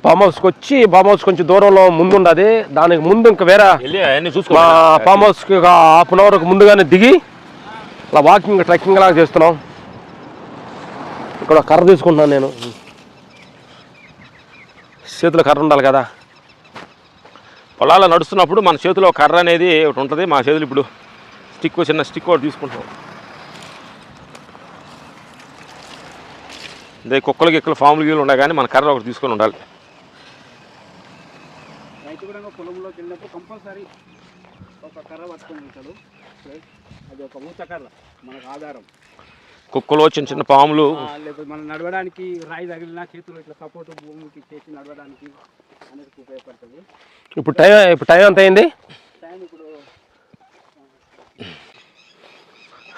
Form హౌస్కి వచ్చి farm house కొంచెం దూరంలో ముందు ఉండదు, దానికి ముందు ఇంకా వేరే మా ఫామ్ హౌస్కి ఒక హాఫ్ అన్ అవర్కి ముందుగానే దిగి అలా వాకింగ్ ట్రెక్కింగ్ లాగా చేస్తున్నాం. ఇక్కడ కర్ర తీసుకుంటున్నాను నేను, చేతిలో కర్ర ఉండాలి కదా. పొలాల్లో నడుస్తున్నప్పుడు మన చేతిలో కర్ర అనేది ఒకటి ఉంటుంది. మా చేతులు ఇప్పుడు చిన్న స్టిక్ ఒకటి తీసుకుంటాం. అదే కుక్కలకి ఎక్కలు ఫామ్లు గీలు ఉన్నాయి, కానీ మన కర్ర ఒకటి తీసుకొని ఉండాలి. రైతు కూడా పొలంలోకి వెళ్ళినప్పుడు కంపల్సరీ ఒక కర్ర పట్టుకొని ఉంటాడు. అది ఒక ఊచ కర్ర మనకు ఆధారం. కుక్కలు చిన్న పాములు లేకపోతే మనం నడవడానికి రాయి తగిలిన చేతులు ఇట్లా సపోర్ట్ భూమికి చేసి నడవడానికి అనేది ఉపయోగపడుతుంది. ఇప్పుడు టైం ఎంత అయింది? టైం ఇప్పుడు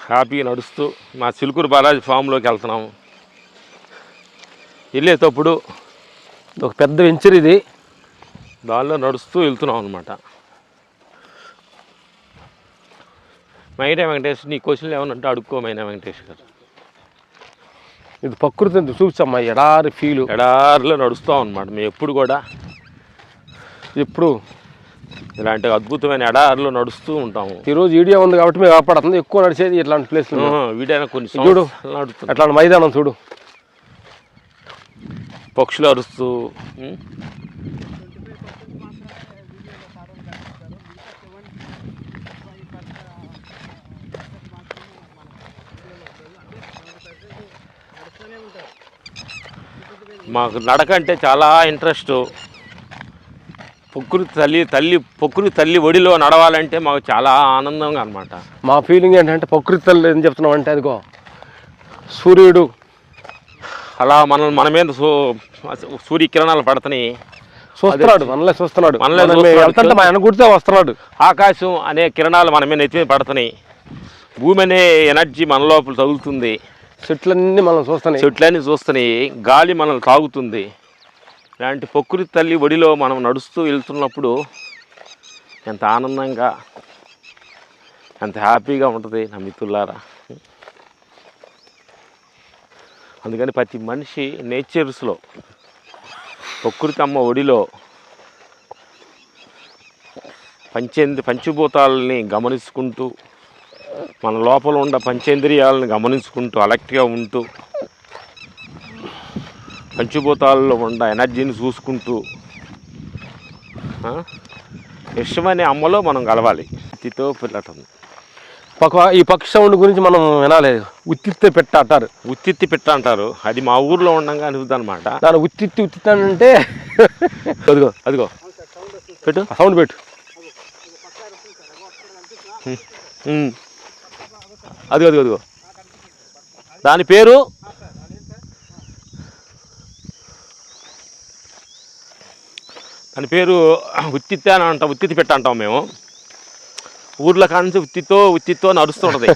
హ్యాపీగా నడుస్తూ మా చిలుకూరు బాలాజీ ఫామ్లోకి వెళ్తున్నాము. వెళ్ళేటప్పుడు ఒక పెద్ద వెంచర్ ఇది, దానిలో నడుస్తూ వెళ్తున్నాం అనమాట. మైనా వెంకటేష్, నీ క్వశ్చన్లు ఏమన్నా అడుక్కో మైనా వెంకటేష్ గారు. ఇది ప్రకృతి చూపించమ్మా, ఎడారి ఫీలు, ఎడారిలో నడుస్తాం అనమాట. మేము ఎప్పుడు ఇలాంటి అద్భుతమైన ఎడారిలో నడుస్తూ ఉంటాము. ఈరోజు వీడియో ఉంది కాబట్టి మేము కాపాడుతుంది, ఎక్కువ నడిచేది ఇట్లాంటి ప్లేస్లు. వీడియో కొన్ని చూడు నడుస్తుంది, అట్లాంటి మైదానం చూడు, పక్షులు అరుస్తూ. మాకు నడక అంటే చాలా ఇంట్రెస్ట్. ప్రకృతి తల్లి ఒడిలో నడవాలంటే మాకు చాలా ఆనందంగా అనమాట. మా ఫీలింగ్ ఏంటంటే ప్రకృతి తల్లి ఏం చెప్తున్నాం అంటే, అదిగో సూర్యుడు అలా మన మీద సూర్యకిరణాలు పడుతున్నాయి, చూస్తున్నాడు, మనలే చూస్తున్నాడు, వెళ్తుంటే మా గుర్తే వస్తున్నాడు. ఆకాశం అనే కిరణాలు మన మీద నెత్తి మీద పడుతున్నాయి, భూమి అనే ఎనర్జీ మన లోపల తగులుతుంది, చెట్లన్నీ మనం చూస్తున్నాయి, గాలి మనల్ని తాగుతుంది. ఇలాంటి ప్రకృతి తల్లి ఒడిలో మనం నడుస్తూ వెళ్తున్నప్పుడు ఎంత ఆనందంగా, ఎంత హ్యాపీగా ఉంటుంది నా మిత్రులారా. అందుకని ప్రతి మనిషి నేచర్స్లో ప్రకృతి అమ్మ ఒడిలో పంచభూతాలని గమనించుకుంటూ, మన లోపల ఉన్న పంచేంద్రియాలను గమనించుకుంటూ, అలర్ట్గా ఉంటూ, పంచభూతాల్లో ఉన్న ఎనర్జీని చూసుకుంటూ విశ్వమనే అమ్మలో మనం కలవాలి. తితో పిల్లటం ఈ పక్షి సౌండ్ గురించి మనం వినాలి. ఉత్తిత్తి పెట్ట అంటారు, ఉత్తిత్తి పెట్ట అంటారు. అది మా ఊర్లో ఉండగా అనిపిస్తుంది అనమాట. దాని ఉత్తిత్తి అంటే అదిగో పెట్టు, సౌండ్ పెట్టు. అదిగో దాని పేరు ఉత్తిత్తి అని అంటాం. ఉత్తిత్తి పెట్ట అంటాం మేము. ఊర్లో కానించి ఉత్తిత్తో నడుస్తుంటది.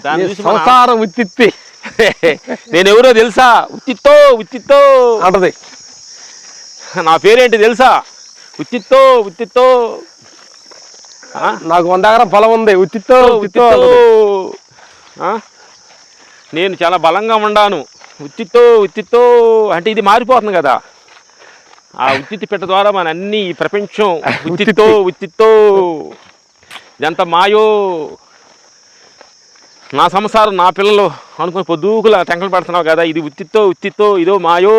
దాని సంసారం ఉత్తిత్తి. నేను ఎవరో తెలుసా? ఉత్తిత్తో అంటది. నా పేరేంటి తెలుసా? ఉత్తిత్తో. నాకు 100 ఎకరం పొలం ఉంది, ఉత్తిత్తో. నేను చాలా బలంగా ఉండాను, ఉత్తిత్తో అంటే ఇది మారిపోతుంది కదా. ఆ ఉత్తిత్తి పెట్ట ద్వారా మన అన్ని ఈ ప్రపంచం ఉత్తిత్తో ఇదంతా మాయో. నా సంసారం, నా పిల్లలు అనుకుని పొద్దుకులా టెంకలు పడుతున్నావు కదా, ఇది ఉత్తిత్తో ఇదో మాయో.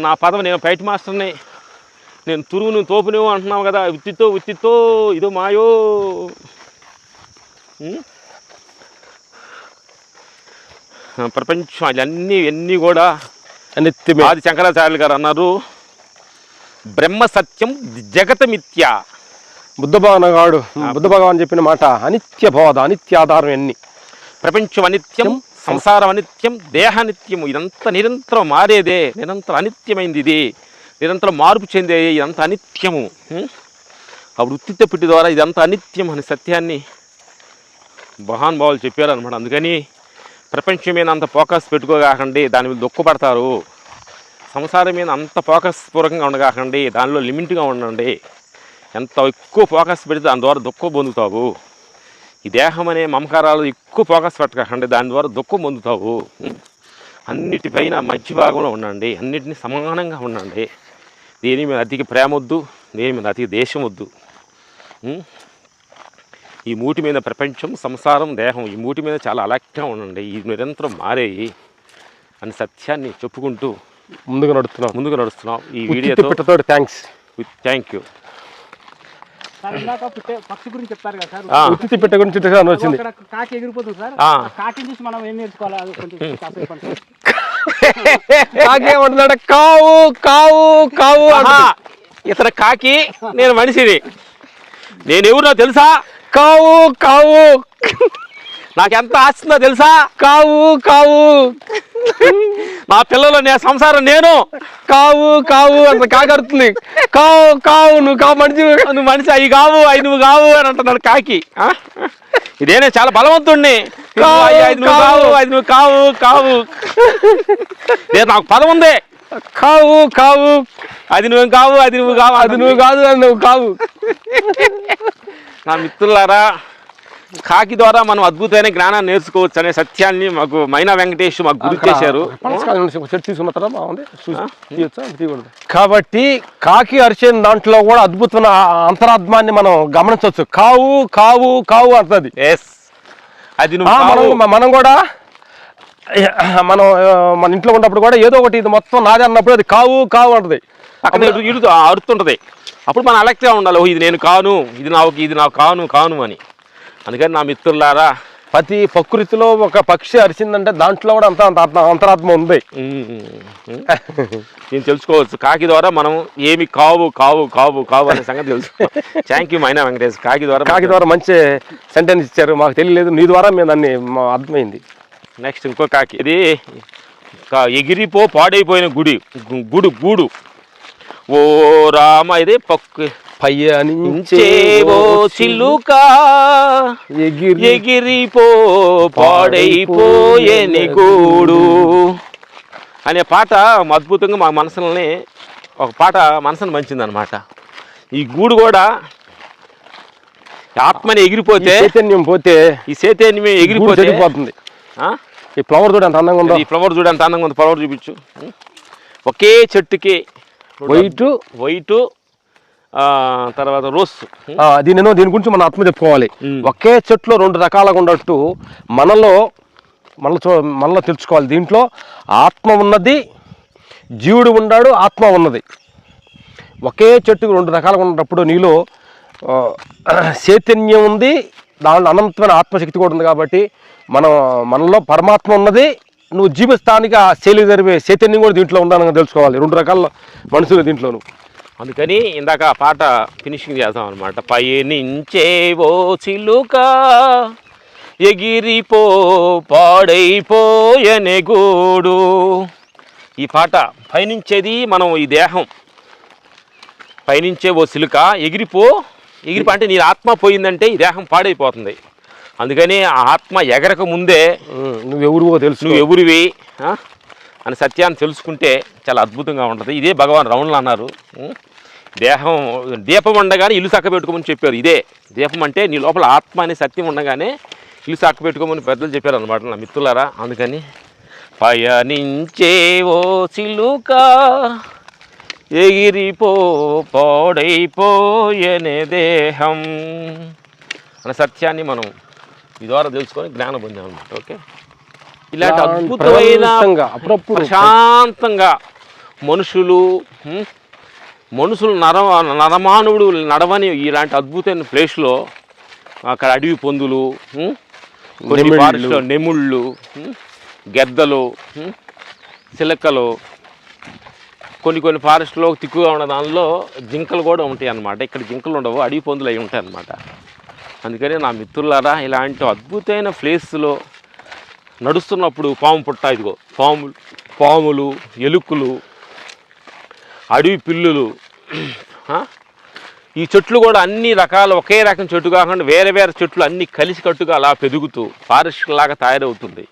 నా పదవి, నేను ఫైట్ మాస్టర్ని, నేను తురువును తోపును అంటున్నావు కదా, ఉత్తిత్తో ఇదో మాయో. ప్రపంచం ఇవన్నీ కూడా ఆది శంకరాచార్యులు గారు అన్నారు, బ్రహ్మ సత్యం జగతమిథ్య. బుద్ధ భగవాన్ చెప్పిన మాట అనిత్య బోధ, అనిత్యాధారం. ఎన్ని ప్రపంచం అనిత్యం, సంసారం అనిత్యం, దేహానిత్యము. ఇదంతా నిరంతరం మారేదే, నిరంతరం అనిత్యమైంది, ఇది నిరంతరం మార్పు చెందేది, ఇదంతా అనిత్యము. అప్పుడు ఉత్తిత్త పిట్టి ద్వారా ఇదంతా అనిత్యం అనే సత్యాన్ని మహానుభావులు చెప్పారనమాట. అందుకని ప్రపంచం మీద అంత ఫోకస్ పెట్టుకోగాకండి, దాని మీద దుఃఖపడతారు. సంసారం మీద అంత ఫోకస్ పూర్వకంగా ఉండగాకండి, దానిలో లిమిట్గా ఉండండి. ఎంత ఎక్కువ ఫోకస్ పెడితే దాని ద్వారా దుఃఖం పొందుతావు. ఈ దేహం అనే మమకారాలు ఎక్కువ ఫోకస్ పెట్టకండి, దాని ద్వారా దుఃఖం పొందుతావు. అన్నిటిపైన మధ్య భాగంలో ఉండండి, అన్నిటినీ సమానంగా ఉండండి. దేని మీద అతికి ప్రేమ వద్దు, దేని మీద అతికి దేశం వద్దు. ఈ మూటి మీద ప్రపంచం, సంసారం, దేహం, ఈ మూటి మీద చాలా అలక్ట్గా ఉండండి. ఈ నిరంతరం మారేయి అని సత్యాన్ని చెప్పుకుంటూ ముందుగా నడుస్తున్నాం. ఈ వీడియోతో థ్యాంక్స్, థ్యాంక్ యూ. పక్షి గురించి చెప్తారు కదా సార్, ఉత్తి పిట్ట గురించి వచ్చింది. కాకి ఎగిరిపోతుంది సార్, కాకిని చూసి మనం ఏం నేర్చుకోవాలి? అది కొంచెం కాకేమంటున్నాడు? కావు కావు కావు. ఇతర కాకి, నేను మనిషిని. నేనెవరో తెలుసా? కావు కావు. నాకెంత ఆస్తుందో తెలుసా? కావు కావు. నా పిల్లలు, నేను సంసారం, నేను కావు కావు అంత కాకడుతుంది. కావు కావు, నువ్వు కావు మనిషి, నువ్వు మనిషి, అవి కావు, అవి నువ్వు కావు అని అంటున్నాడు కాకి. ఇదేనే చాలా బలవంతుణ్ణి. నువ్వు కావు, అది నువ్వు కావు కావు. లేదు, నాకు పదం ఉంది. కావు కావు, అది నువ్వు కావు, అది నువ్వు కావు, అది నువ్వు కాదు, అది నువ్వు కావు. నా మిత్రులారా, కాకి ద్వారా మనం అద్భుతమైన జ్ఞానాన్ని నేర్చుకోవచ్చు అనే సత్యాన్ని మాకు మైనా వెంకటేష్ మాకు గుర్తు చేశారు. కాబట్టి కాకి అరిచిన దాంట్లో కూడా అద్భుతమైన అంతరాత్మాన్ని మనం గమనించవచ్చు. కావు కావు కావు అంటది. అది మనం కూడా మన ఇంట్లో ఉన్నప్పుడు కూడా ఏదో ఒకటి ఇది మొత్తం నాదే అన్నప్పుడు అది కావు కావు అంటది, అరుతుంటది. అప్పుడు మనం అలెక్ట్గా ఉండాలి. ఇది నేను కాను, ఇది నాకు కాను అని. అందుకని నా మిత్రులారా, ప్రతి ప్రకృతిలో ఒక పక్షి అరిచిందంటే దాంట్లో కూడా అంతరాత్మ ఉంది. నేను తెలుసుకోవచ్చు. కాకి ద్వారా మనం ఏమి కావు కావు కావు కావు అనే సంగతి తెలుసు. థ్యాంక్ యూ మైనా వెంకటేష్. కాకి ద్వారా మంచి సెంటెన్స్ ఇచ్చారు, మాకు తెలియలేదు, నీ ద్వారా మేము దాన్ని అర్థమైంది. నెక్స్ట్ ఇంకో కాకి, ఇది ఎగిరిపో పాడైపోయిన గూడు. ఓ రామ, ఇది పయ్యనించేవో చిలుక, ఎగిరిపో పాడైపోయేని గూడు అనే పాట అద్భుతంగా మా మనసులని ఒక పాట మనసును మంచిందనమాట. ఈ గూడు కూడా ఆత్మని ఎగిరిపోతే, చైతన్యం పోతే, ఈ చైతన్యం ఎగిరిపోతుంది. ఈ ఫ్లవర్ చూడ ఎంత అందంగా ఉందో. ఈ ఫ్లవర్ చూడ ఎంత అందంగా ఉంది. ఫ్లవర్ చూపించు. ఒకే చెట్టుకి వైటు తర్వాత రోస్. దీని గురించి మన ఆత్మ చెప్పుకోవాలి. ఒకే చెట్లో రెండు రకాలుగా ఉన్నట్టు మనలో తెలుసుకోవాలి. దీంట్లో ఆత్మ ఉన్నది, జీవుడు ఉన్నాడు, ఆత్మ ఉన్నది. ఒకే చెట్టుకు రెండు రకాలుగా ఉన్నప్పుడు నీలో చైతన్యం ఉంది, దానిలో అనంతమైన ఆత్మశక్తి కూడా ఉంది. కాబట్టి మనలో పరమాత్మ ఉన్నది, నువ్వు జీవిస్తానికి ఆ శైలి జరిపే చైతన్యం కూడా దీంట్లో ఉండాలని తెలుసుకోవాలి. రెండు రకాల మనుషులు దీంట్లోను. అందుకని ఇందాక ఆ పాట ఫినిషింగ్ చేద్దాం అనమాట. పయనించేవో చిలుక, ఎగిరిపో పాడైపోయనే గూడు. ఈ పాట పయనించేది మనం, ఈ దేహం. పయనించేవో చిలుక, ఎగిరిపో అంటే నీ ఆత్మ పోయిందంటే ఈ దేహం పాడైపోతుంది. అందుకని ఆ ఆత్మ ఎగరక ముందే నువ్వు ఎవరివి అని సత్యాన్ని తెలుసుకుంటే చాలా అద్భుతంగా ఉంటుంది. ఇదే భగవాన్ రమణులు అన్నారు, దేహం దీపం ఉండగానే ఇల్లు చక్క పెట్టుకోమని చెప్పారు. ఇదే దీపం అంటే నీ లోపల ఆత్మ అనే సత్యం ఉండగానే ఇల్లు చక్క పెట్టుకోమని పెద్దలు చెప్పారు అన్నమాట నా మిత్రులారా. అందుకని పయనించేవో చిలుక, ఎగిరిపో పాడైపోయేనే దేహం అనే సత్యాన్ని మనం ఈ ద్వారా తెలుసుకొని జ్ఞానం పొందాం అనమాట. ఓకే, ఇలాంటి అద్భుతమైన ప్రశాంతంగా మనుషులు నరమానవుడు నడవని ఇలాంటి అద్భుతమైన ప్లేస్లో అక్కడ అడవి పందులు, కొన్ని ఫారెస్ట్లో నెముళ్ళు, గెద్దలు, చిలకలు, కొన్ని ఫారెస్ట్లో తిక్కుగా ఉన్న దానిలో జింకలు కూడా ఉంటాయి అన్నమాట. ఇక్కడ జింకలు ఉండవు, అడవి పందులు అవి ఉంటాయి అన్నమాట. అందుకని నా మిత్రులారా, ఇలాంటి అద్భుతమైన ప్లేస్లో నడుస్తున్నప్పుడు పాము పుట్ట, ఇదిగో పాములు, ఎలుకలు, అడవి పిల్లులు, ఈ చెట్లు కూడా అన్ని రకాల ఒకే రకం చెట్టు కాకుండా వేరే చెట్లు అన్నీ కలిసికట్టుగా అలా పెరుగుతూ ఫారెస్ట్ లాగా తయారవుతుంది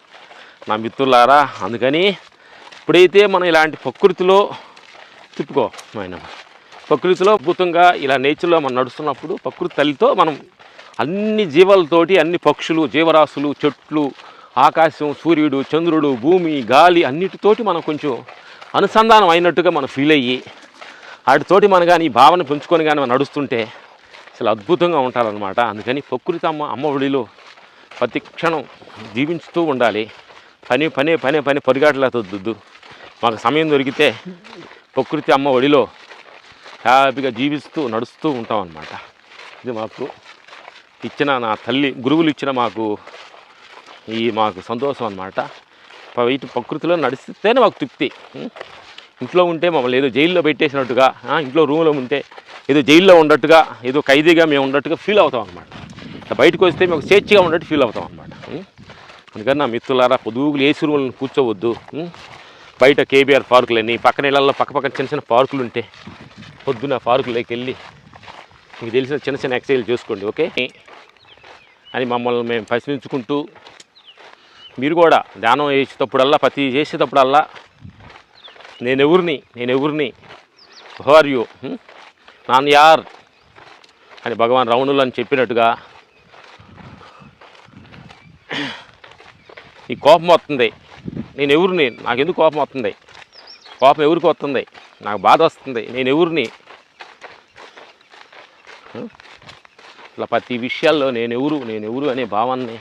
నా మిత్రులారా. అందుకని ఇప్పుడైతే మనం ఇలాంటి ప్రకృతిలో ప్రకృతిలో అద్భుతంగా ఇలా నేచర్లో మనం నడుస్తున్నప్పుడు ప్రకృతి తల్లితో మనం అన్ని జీవాలతోటి, అన్ని పక్షులు, జీవరాశులు, చెట్లు ఆకాశం, సూర్యుడు, చంద్రుడు, భూమి, గాలి అన్నిటితోటి మనం కొంచెం అనుసంధానం అయినట్టుగా మనం ఫీల్ అయ్యి వాటితోటి మనం కానీ ఈ భావన పెంచుకొని కానీ మనం నడుస్తుంటే అసలు అద్భుతంగా ఉంటారనమాట. అందుకని ప్రకృతి అమ్మ ఒడిలో ప్రతి క్షణం జీవించుతూ ఉండాలి. పని పరిగాట్లతో మాకు సమయం దొరికితే ప్రకృతి అమ్మ ఒడిలో హ్యాపీగా జీవిస్తూ నడుస్తూ ఉంటాం అన్నమాట. ఇది మాకు ఇచ్చిన నా తల్లి గురువులు ఇచ్చిన మాకు సంతోషం అన్నమాట. ఇటు ప్రకృతిలో నడిస్తేనే మాకు తృప్తి. ఇంట్లో ఉంటే మమ్మల్ని ఏదో జైల్లో పెట్టేసినట్టుగా, ఇంట్లో రూమ్లో ఉంటే ఏదో జైల్లో ఉన్నట్టుగా, ఏదో ఖైదీగా మేము ఉన్నట్టుగా ఫీల్ అవుతాం అన్నమాట. బయటకు వస్తే మేము స్వేచ్ఛగా ఉన్నట్టు ఫీల్ అవుతాం అన్నమాట. అందుకని నా మిత్రులారా, పొదుగులు ఏసీ రూములను కూర్చోవద్దు. బయట కేబీఆర్ పార్కులని, పక్కన ఇళ్ళల్లో పక్క చిన్న చిన్న పార్కులు ఉంటే పొద్దున్న పార్కులోకి వెళ్ళి మీకు తెలిసిన చిన్న చిన్న ఎక్సర్సైజ్ చేసుకోండి, ఓకే అని మమ్మల్ని మేము పరిశీలించుకుంటూ, మీరు కూడా ధ్యానం చేసేటప్పుడల్లా, ప్రతి చేసేటప్పుడల్లా నేను ఎవరిని హూ ఆర్ యూ, నాన్ యార్ అని భగవాన్ రమణులు అని చెప్పినట్టుగా, ఈ కోపం వస్తుంది, నేను ఎవరిని, నాకు ఎందుకు కోపం వస్తుంది, కోపం ఎవరికి వస్తుంది, నాకు బాధ వస్తుంది, నేను ఎవరిని, ఇలా ప్రతి విషయాల్లో నేను ఎవరు అనే భావాన్ని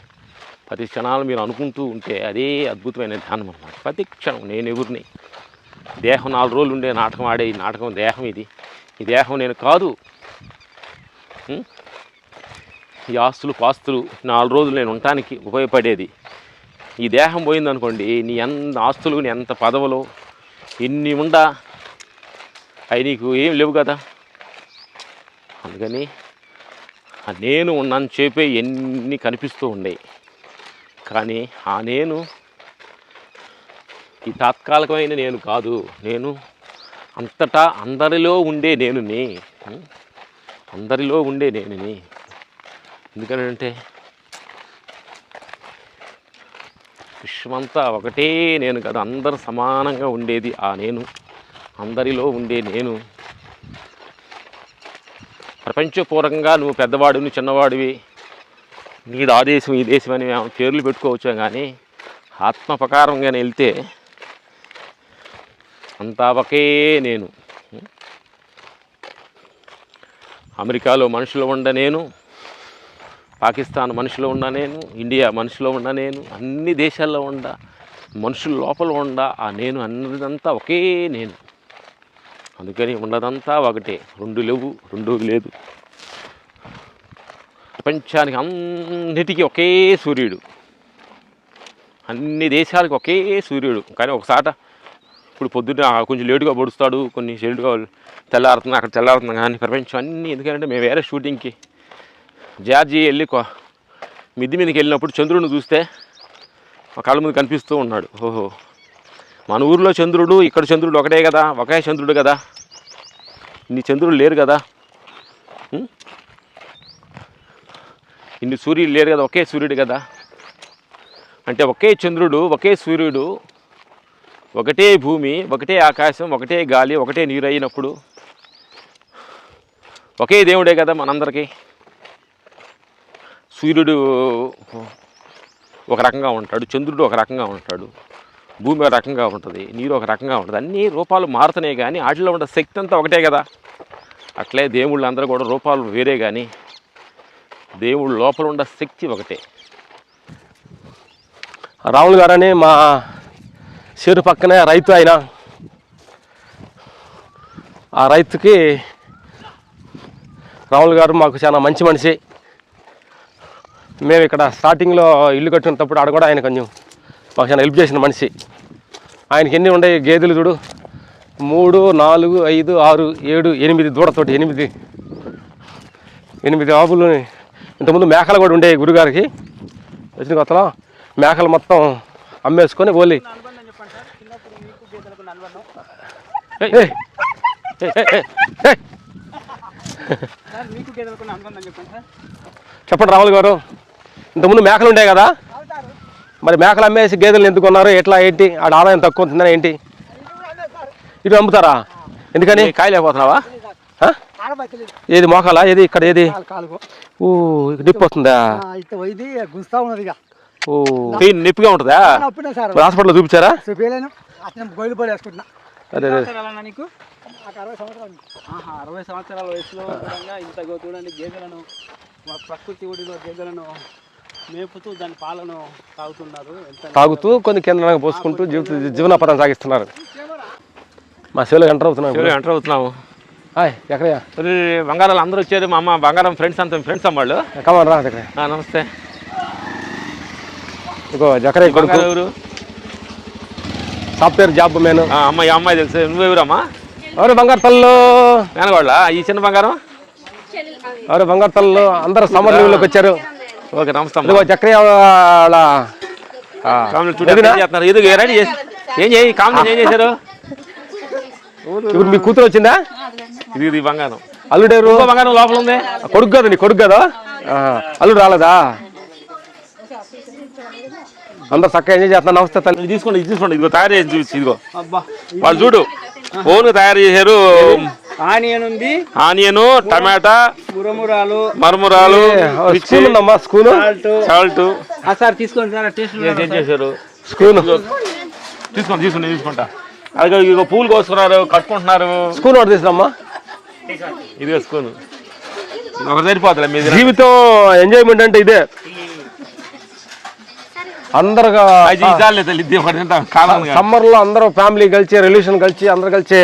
ప్రతి క్షణాలు మీరు అనుకుంటూ ఉంటే అదే అద్భుతమైన ధ్యానం అన్నమాట. ప్రతి క్షణం నేను ఎవరిని. దేహం 4 రోజులు ఉండే నాటకం ఆడే ఈ నాటకం దేహం ఇది. ఈ దేహం నేను కాదు. ఈ ఆస్తులు పాస్తులు 4 రోజులు నేను ఉండటానికి ఉపయోగపడేది. ఈ దేహం పోయిందనుకోండి, నీ ఎంత ఆస్తులు, నీ ఎంత పదవులు ఎన్ని ఉండా అవి నీకు ఏం లేవు కదా. అందుకని నేను ఉన్నాను చెప్పే ఎన్ని కనిపిస్తూ ఉండేవి. కానీ ఆ నేను ఈ తాత్కాలికమైన నేను కాదు. నేను అంతటా అందరిలో ఉండే నేనుని, అందరిలో ఉండే నేనుని. ఎందుకంటే విశ్వమంతా ఒకటే నేను కదా, అందరు సమానంగా ఉండేది ఆ నేను, అందరిలో ఉండే నేను. ప్రపంచపూర్వకంగా నువ్వు పెద్దవాడివి, చిన్నవాడివి, నీది ఆ దేశం ఈ దేశం అని పేర్లు పెట్టుకోవచ్చు. కానీ ఆత్మ ప్రకారంగానే వెళ్తే అంతా ఒకే నేను. అమెరికాలో మనుషులు ఉండ నేను, పాకిస్తాన్ మనుషులు ఉండ నేను, ఇండియా మనుషులు ఉండ నేను, అన్ని దేశాల్లో ఉండ మనుషుల లోపల ఉండ ఆ నేను అన్నదంతా ఒకే నేను. అందుకని ఉన్నదంతా ఒకటే, 2 లేవు, 2 లేదు. ప్రపంచానికి అన్నిటికీ ఒకే సూర్యుడు, అన్ని దేశాలకు ఒకే సూర్యుడు. కానీ ఒకసాట ఇప్పుడు పొద్దున్న కొంచెం లేటుగా పొడుస్తాడు, కొన్ని లేటుగా తెల్లారుతుంది, అక్కడ తెల్లారుతుంది. కానీ ప్రపంచం అన్నీ ఎందుకంటే మేము వేరే షూటింగ్కి జార్జి వెళ్ళి మిద్ది మీదకి వెళ్ళినప్పుడు చంద్రుడిని చూస్తే మా కళ్ళ ముందు కనిపిస్తూ ఉన్నాడు. ఓహో, మన ఊరిలో చంద్రుడు, ఇక్కడ చంద్రుడు ఒకటే కదా, ఒకే చంద్రుడు కదా, ఇన్ని చంద్రుడు లేరు కదా, ఇన్ని సూర్యుడు లేరు కదా, ఒకే సూర్యుడు కదా. అంటే ఒకే చంద్రుడు, ఒకే సూర్యుడు, ఒకటే భూమి, ఒకటే ఆకాశం, ఒకటే గాలి, ఒకటే నీరు అయినప్పుడు ఒకే దేవుడే కదా మనందరికీ. సూర్యుడు ఒక రకంగా ఉంటాడు, చంద్రుడు ఒక రకంగా ఉంటాడు, భూమి ఒక రకంగా ఉంటుంది, నీరు ఒక రకంగా ఉంటుంది. అన్ని రూపాలు మారుతున్నాయి కానీ వాటిలో ఉన్న శక్తి అంతా ఒకటే కదా. అట్లే దేవుళ్ళు అందరూ కూడా రూపాలు వేరే కానీ దేవుడు లోపల ఉన్న శక్తి ఒకటే. రాములు గారని మా చెరు పక్కనే రైతు ఆయన. ఆ రైతుకి రాములు గారు మాకు చాలా మంచి మనిషి. మేము ఇక్కడ స్టార్టింగ్లో ఇల్లు కట్టినప్పుడు ఆడ కూడా ఆయన కొంచెం మాకు చాలా హెల్ప్ చేసిన మనిషి. ఆయనకి ఎన్ని ఉన్నాయి గేదెలు చూడు, 3, 4, 5, 6, 7, 8 దూడతోటి 8 ఆవులు. ఇంతకుముందు మేకలు కూడా ఉండేవి గురుగారికి. వచ్చిన కొత్తలో మేకలు మొత్తం అమ్మేసుకొని ఓన్లీ చెప్పండి రాములు గారు. ఇంతకుముందు మేకలు ఉండే కదా, మరి మేకలు అమ్మేసి గేదెలు ఎందుకు ఉన్నారు, ఎట్లా ఏంటి, ఆడ ఆదాయం తక్కువ ఉంటుందని ఏంటి ఇటు అమ్ముతారా? ఎందుకని కాయలేకపోతున్నావా? ఏది మోకాలా, ఏది ఇక్కడ, ఏది నిప్పు వస్తుందా? ఓ నొప్పిగా ఉంటుందా? సార్ హాస్పిటల్లో చూపించారా? చూపించలేను, అతను గోయిలు పోయి వేసుకుంటున్నా. అదే నీకు నాకు 60 సంవత్సరాలు. 60 సంవత్సరాల వయసులో కూడా ఇంత చూడండి గేదెలను, మా ప్రకృతి ఒడిలో గేదెలను మేపుతూ దాని పాలను తాగుతూ కొన్ని కేంద్రాలకు పోసుకుంటూ జీవనోపాధం సాగిస్తున్నారు. మా సేవలో ఎంటర్ అవుతున్నాము. ఎక్కడయ్యా? బంగారాలు అందరూ వచ్చారు. మా అమ్మ బంగారం ఫ్రెండ్స్ వాళ్ళు. కమన్ రా దగ్గర. నమస్తే. ఇంకో జకరయ్య కొడుకు, ఎవరు? సాఫ్ట్వేర్ జాబ్ మేను. అమ్మాయి తెలుసు. నువ్వెవరమ్మా? ఎవరు బంగారు తల్లు? మేనగోళ్ళ ఈ చిన్న బంగారం? ఎవరు బంగారు తల్లు? అందరూ సమ్మర్ లీవ్లోకి వచ్చారు. ఓకే నమస్తే. జకరయ్య రెడీ చేసి ఏం చేశారు? ఇప్పుడు మీ కూతురు వచ్చిందా? ఇది బంగారం. అల్లుడేరు? బంగారం లోపల ఉంది. కొడుకు కదా, నీ కొడుకు కదా? అల్లుడు రాలేదా? అందరు చక్కగా ఎంజాయ్ చేస్తున్నా. నమస్తే తల్లి. తీసుకోండి ఇదిగో తయారు చేసి చూసి. ఇదిగో వాళ్ళు చూడు ఓన్ తయారు చేశారు. ఆనియన్, టమాటా, మరమురాలు, స్కూల్ సాల్ట్ సార్ తీసుకోండి సార్. టేస్ట్ చేశారు. స్కూల్ తీసుకుంటా. అది ఇదిగో పూలు కోసుకున్నారు, కట్టుకుంటున్నారు. స్కూల్ ఒకటి తీసుకురమ్మా. ఇదిగో స్కూల్ ఒకటి సరిపోతుంది. మీ జీవితం ఎంజాయ్మెంట్ అంటే ఇదే. అందరు సమ్మర్ లో అందరూ ఫ్యామిలీ కలిసి, రిలేషన్ కలిసి, అందరు కలిసి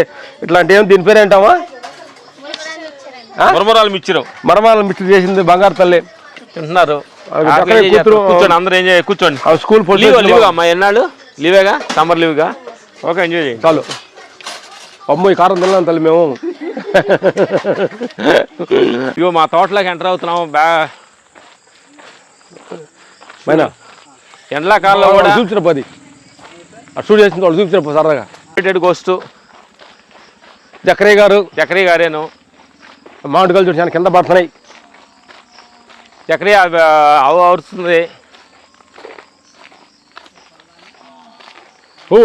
ఇట్లాంటి ఏం దీని పేరు ఏంటామా? మరమరాలు మిక్చర్ చేసింది బంగారు తల్లి. తింటున్నారు. కూర్చోండి, అందరూ ఎంజాయ్. కూర్చోండి. స్కూల్ లీవ్ అమ్మా. ఎన్నాళ్ళు లీవేగా? సమ్మర్ లీవ్గా. ఓకే ఎంజాయ్ చేయండి. చాలు. అమ్మ ఈ కారం తిన్నాం తల్లి మేము. ఇగో మా తోటలోకి ఎంటర్ అవుతున్నాము. ఎండాకాలంలో కూడా చూపించిన పది షూట్ చేసిన వాళ్ళు చూపించిన సరదాగా. గోస్ట్ జకరయ్య గారేను. మామిడికాయలు చూసి చాలా కింద పడుతున్నాయి. జకరయ్య అరుస్తుంది. ఓ